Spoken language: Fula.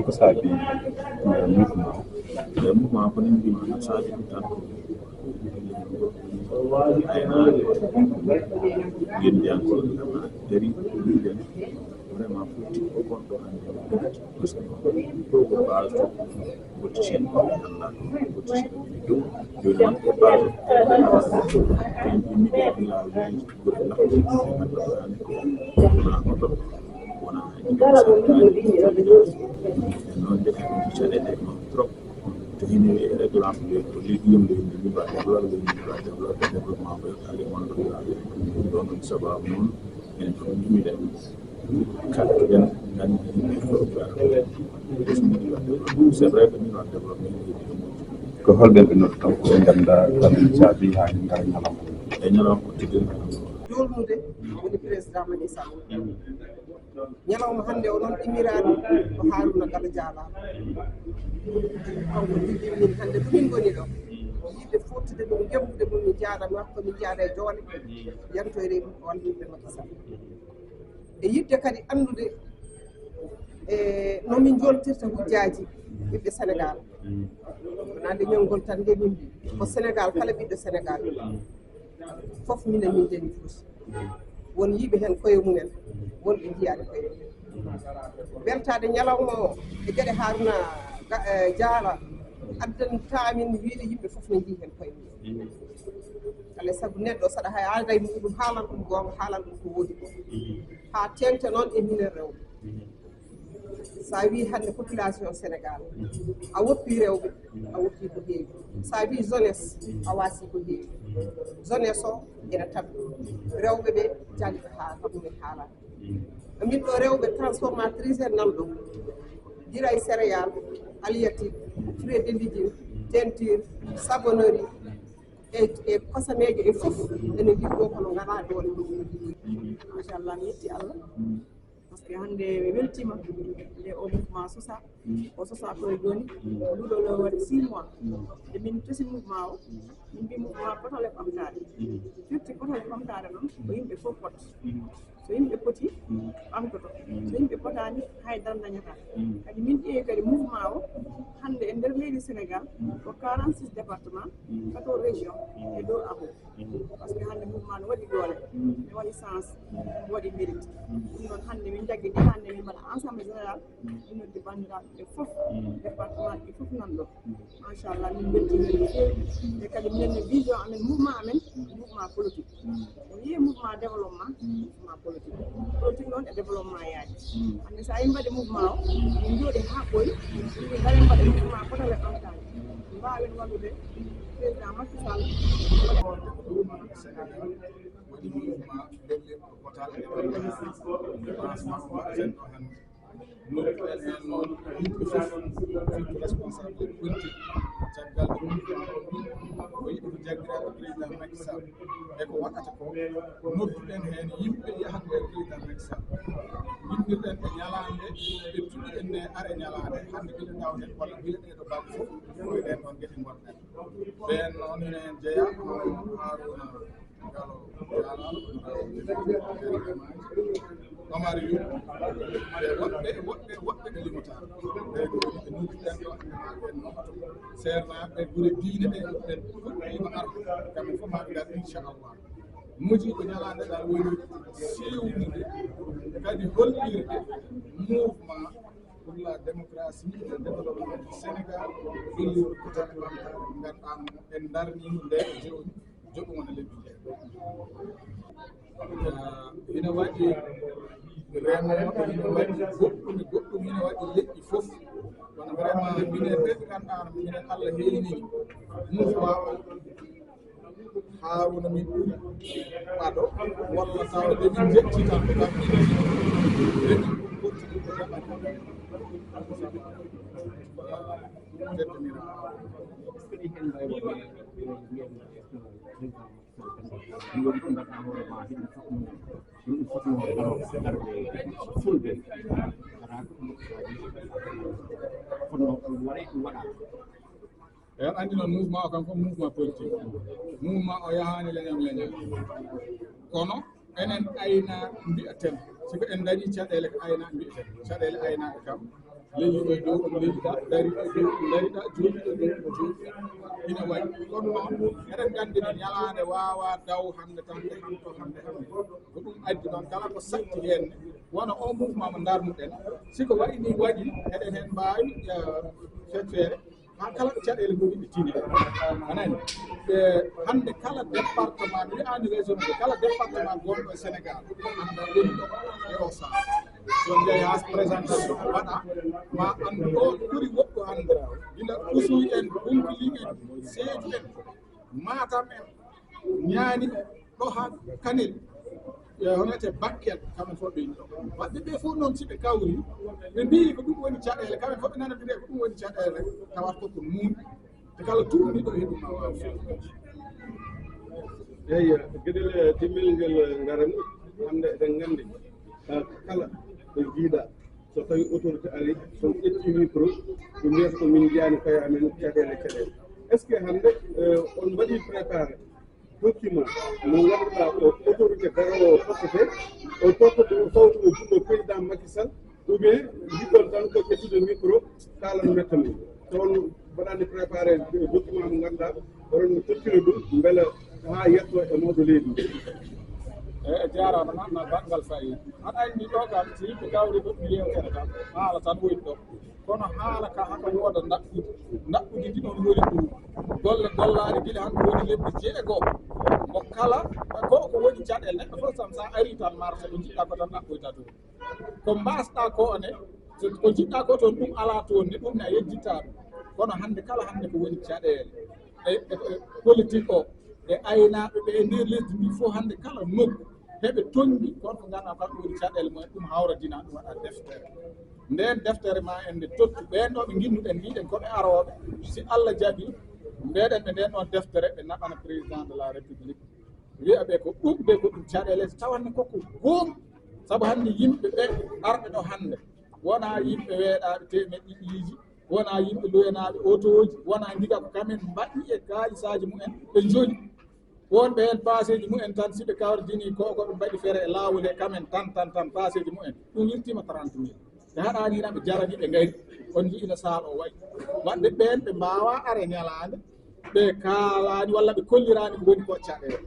ko saabi mouvement ko nen mbima no saabi ɗum tan gendiyankoɓe kama dari ɗiɗen vraiment politique o gonɗo hannde par ce que base politicien anda politicien dow joni man ko base ko yimɓe ila weji ɓuri nafti ganduɗani ko wona oɗo wona noon de caɗele noon trop to hini réglance ɓe ko yimɓe mbiɓa développement ɓe kaali wonɗo ɗon ɗum sababu noon en fof jimiɗen kattuɗen gandi c'est vrai que min waɗ développé ko holɓen ɓe noddu taw ɓe ganda tan saabi ha ngal ñalawma e ñalawma tigui jolnude woni président Macky Sall ñalawma hannde o noon immiraɗo ko Harouna Galo Dialama kanko jogui min hannde ɗo min goni ɗo yiɗde fottude ɗum jebbude ɗum mi jaarami wakko mi jaara e joole yantoyre walluɓe Macky Sall e yidde kadi anndude nomin joltirta hujjaji ɓiɓɓe Sénégal wonande ñawgol tan nde min mbi ko Sénégal kala ɓiɗɗo Sénégal fof minen min deni fuusi won yiiɓe hen koye mumen wonɓe jiyade koye mumen weltade ñalawma o e gueɗe Harouna Diala addantamin wiide yimɓe fof ne jii hen koye mumen alay saabu neɗɗo saɗa hay alda e muɗum haalan ɗum gonga haalan ɗum ko woodi ko ha tengta noon e minen rewɓe sa wi hannde population Sénégal a woppi rewɓe a woppi ko heewi sa wi jeunesse a waasi ko heewi jeunesse o ene tabbi rewɓe ɓe jali ko haa kamumen haalani min ɗo rewɓe transformatrice en nan ɗo dira e céréal halieutique fruit de légume teinture savonnerie e kosameje e fof ene ndi ɗo kono ngara dole machallah mi yetti Allah par ce que hannde mi weltima nde o mouvement sosa koye joni nduɗo ɗo waɗi 6 mois nde min tosi mouvement o min mbi mouvement potole ɓamtade firti potole ɓamtade noon ko yimɓe fof pot so yimɓe poti ɓamtoto so yimɓe potani haydara dañata kadi min ƴeewi kadi mouvement o hannde e nder leydi Sénégal ko 46 département 14 région e dow abo par ce que hannde mouvement no waɗi doole mi waɗi sens mi waɗi mérite ɗum noon hannde min jaggi ni hannde min mbaɗa ensemble général min noddi bandiraɓe ɓe fof département ɗi fof nan ɗo machallah min beltini no feewi e kadi minen vision amen mouvement politique on yiye mouvement développement mouvement politique noon e développement yaaji hannde sa yi mbaɗe mouvement o min jooɗi ha ɓoyi min ngare mbaɗe mouvement potole ɓamtade mbawen wallude président Macky Sall waɗi mouvement dellirɗo potale nokkuɗen hen noon yimɓe fof surtout responsable politique caggal ɗum ko yiɗi ko jaggiraɓe président Macky Sall e ko waɗata ko nodduɗen hen yimɓe yahande e président Macky Sall yimɓirɗen ɓe ñalande ɓe tuɗiɗen ne are ñalande hande ɓiɗe gawten walla ɓiɗe ɗeɗo balɗe fof koye ɗen ɗon gueɗe gonɗen ɓen noon ina hen jeeya Harouna Galo Omar Yu woɓɓe ɗe limotare ɓe nodduɗen ɗo ɓe nokkato sernaɓe gure diine ɓe ɗen fuɗɗima arde kamɓe fof maɓe dar inchallah mujiɓe ñalande ɗa woni siwnude kadi hollirde mouvement pour la démocratie et le développement du Sénégal hollirde potale ɓamtare ganduɗa en darnino nde jewni joɗɗum wona lebbi nde ina waɗi remoɓe ina waɗi goɗɗum ina waɗi leƴƴi fof kono vraiment minen ɓe ganduɗa minen Allah heynini mouvement o Harouna min ɓuuri ɓaɗo walla tawde min jetti tan ko kam min continue ko heɓani teddinira en andi noon mouvement o kanko mouvement politique mouvement o yahani leñam kono enen ayna mbiyaten siko en dañi caɗele ko ayna mbiyaten caɗele aynaka kam leyi e dow ɗum leyiɗa dari e dow ɗum dariɗa jooɗi e dow ko jooɗiɗa ina waɗi kono noon eɗen nganndi no ñalaande waawa daw hannde tan nde hanto hannde ko ɗum addi noon kala ko satti heen wona o mouvement mo darnuɗen siko waɗi ni waɗi eɗen heen mbaawi feere haa kala ɗo caɗeele ngoni ɓe tini anani hannde kala département mi wiyaani région de kala département gonɗo e sénégal annda woni ɗo e o saha so jeeyi haa présentation waɗa ma anndu o ɓuri woɗɗo hannde gila usuy en Bounkiling en Sédhiou en Matam en ñaani ɗo haa Kanel honete Bakel kamɓe fof ɓe ɗo waɗɓe ɓe fof noon si ɓe kawri ɓe mbii ko ɗum woni caɗeele kamɓe fof ɓe nanodire ko ɗum woni caɗeele tawat ko ko muuɗi te kala tuumniɗo heɓuma waaw eyi geɗel timmel ngel ngaran hannde eɗen nganndi kala ɗo jiiɗa so tawi autorité ari son ƴetti micro ɓe mbiyata ko min jeyani koye amen caɗeele est ce que hannde on mbaɗi préparé document mo ngannduɗa o autorité garowo fottete o tokkoto o fawto o juɗɗo président Macky Sall ou bien jiɗɗon tan ko ƴettude micro kaalano metta mum toon mbaɗani préparé document mo ngannduɗa oɗon tokkino ɗum beele haa yetto e mawɗo leydi e jarama nanna banggal fayi aɗa anndi ɗo kam so yimɓe gawri ɗo ɗum yewtere tan haala tan woni ɗo kono haala ka haka wooda ɗaɓɓude ndi ɗon woni ɗum golle gollaade gila hanko woni lebbi jeegoo mo kala ko woni caɗele neɗɗo fof sam sa ari tan marché ɗo jiɗɗa ko tan ɗaɓɓoyta toon ko mbasɗa ko ne ko jiɗɗa ko toon ɗum ala toon ne ɗum ne a yejjitta ɗum kono hannde kala hannde ko woni caɗele e politique o e aynaaɓe ɓe e ndeer lesdi ndi fof hannde kala nokku heɓe toŋngi kono ko ngannduɗaa tan ɗum woni caɗele mumen ɗum hawradina ɗum waɗa deftere nden deftere ma en nde tottu ɓen ɗo ɓe ginnuɗen mbiɗen koɓe arooɓe si Allah jaɓi mbeɗen ɓe nden ɗon deftere ɓe naɓana président de la république wiya ɓe ko ɗum ɓe ko ɗum caɗele tawanne koko goom sabu hannde yimɓe ɓe arɓe ɗo hannde wona yimɓe weeɗaɓe temeɗɗe ɗiɗiji wona yimɓe loyanaaɓe autoji wona ndiga ko kamen mbaɗi e kaalisaji mumen ɓe joni wonɓe hen paseji mumen tan siɓe kawrdini ko koɓe mbaɗi feere e laawol he kamen tan paseji mumen ɗum yirtima 30 000 ɓe haɗani ɓe jarani ɓe gari on jiina saaha o wayi wadde ɓen ɓe mbawa are ñalade ɓe kaalani walla ɓe kollirani ko woni ko caɗele